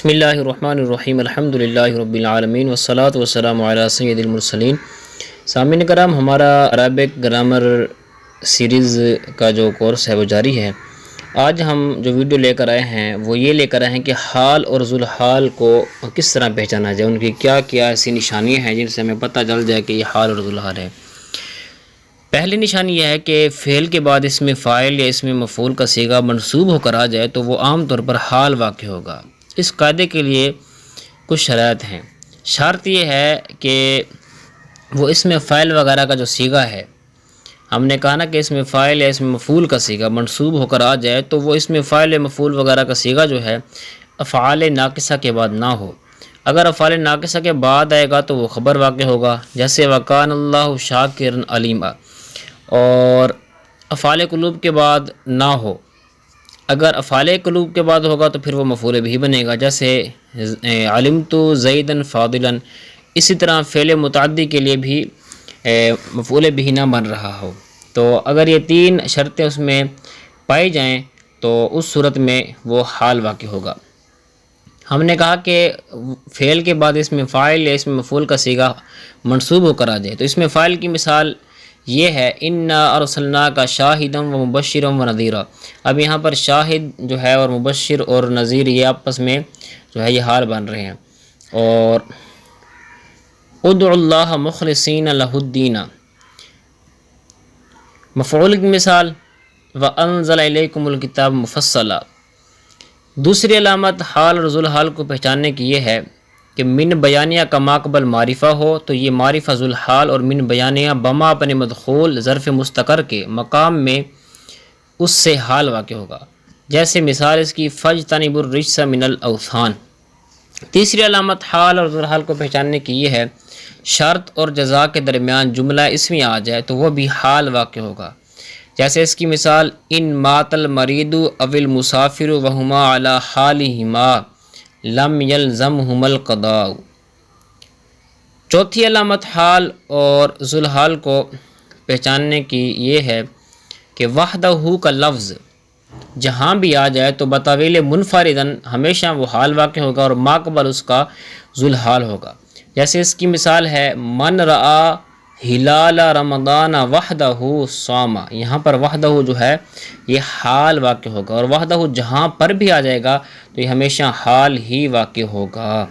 بسم اللہ الرحمن الرحیم الحمد للہ رب العالمین والصلاة والسلام علی سید المرسلین۔ سامعین کرام، ہمارا عربک گرامر سیریز کا جو کورس ہے وہ جاری ہے۔ آج ہم جو ویڈیو لے کر آئے ہیں وہ یہ لے کر آئے ہیں کہ حال اور ذوالحال کو کس طرح پہچانا جائے، ان کی کیا کیا ایسی نشانیاں ہیں جن سے ہمیں پتہ چل جائے کہ یہ حال اور ذوالحال ہے۔ پہلی نشانی یہ ہے کہ فعل کے بعد اس میں فاعل یا اس میں مفعول کا صیغہ منصوب ہو کر آ جائے تو وہ عام طور پر حال واقع ہوگا۔ اس قاعدے کے لیے کچھ شرائط ہیں۔ شرط یہ ہے کہ وہ اس میں فاعل وغیرہ کا جو صیغہ ہے، ہم نے کہا نا کہ اس میں فاعل یا اس میں مفعول کا صیغہ منصوب ہو کر آ جائے تو وہ اس میں فاعل یا مفعول وغیرہ کا صیغہ جو ہے افعال ناقصہ کے بعد نہ ہو۔ اگر افعال ناقصہ کے بعد آئے گا تو وہ خبر واقع ہوگا، جیسے وکان اللہ شاکرا علیما، اور افعال قلوب کے بعد نہ ہو۔ اگر افعال قلوب کے بعد ہوگا تو پھر وہ مفعول بھی بنے گا، جیسے علمت زیدا فاضلا۔ اسی طرح فعل متعدی کے لیے بھی مفعول بھی نہ بن رہا ہو۔ تو اگر یہ تین شرطیں اس میں پائی جائیں تو اس صورت میں وہ حال واقع ہوگا۔ ہم نے کہا کہ فعل کے بعد اس میں فاعل یا اس میں مفعول کا صیغہ منصوب ہو کر آ جائے تو اس میں فاعل کی مثال یہ ہے انا ارسلناک شاہدا و مبشرا و نذیرا۔ اب یہاں پر شاہد جو ہے اور مبشر اور نذیر یہ آپس میں جو ہے یہ حال بن رہے ہیں۔ اور ادعوا اللہ مخلصین لہ الدین، مفعول کی مثال وانزل الیکم الکتاب مفصلا۔ دوسری علامت حال اور ذوالحال کو پہچاننے کی یہ ہے کہ من بیانیہ کا ماقبل معرفہ ہو تو یہ معرفہ ذوالحال، اور من بیانیہ بما اپنے مدخول ظرف مستقر کے مقام میں اس سے حال واقع ہوگا، جیسے مثال اس کی فاجتنبوا الرجس من الاوثان۔ تیسری علامت حال اور ذوالحال کو پہچاننے کی یہ ہے شرط اور جزا کے درمیان جملہ اسمی آ جائے تو وہ بھی حال واقع ہوگا، جیسے اس کی مثال ان مات المرید او المسافر وہما علی حالہما لم یلزمہما القضاء۔ چوتھی علامت حال اور ذوالحال کو پہچاننے کی یہ ہے کہ وحدہ کا لفظ جہاں بھی آ جائے تو بطویل منفردن ہمیشہ وہ حال واقع ہوگا اور ماقبل اس کا ذوالحال ہوگا، جیسے اس کی مثال ہے من رآ ہلال رمضان وحدہ صام۔ یہاں پر وحدہ جو ہے یہ حال واقع ہوگا، اور وحدہ جہاں پر بھی آ جائے گا تو یہ ہمیشہ حال ہی واقع ہوگا۔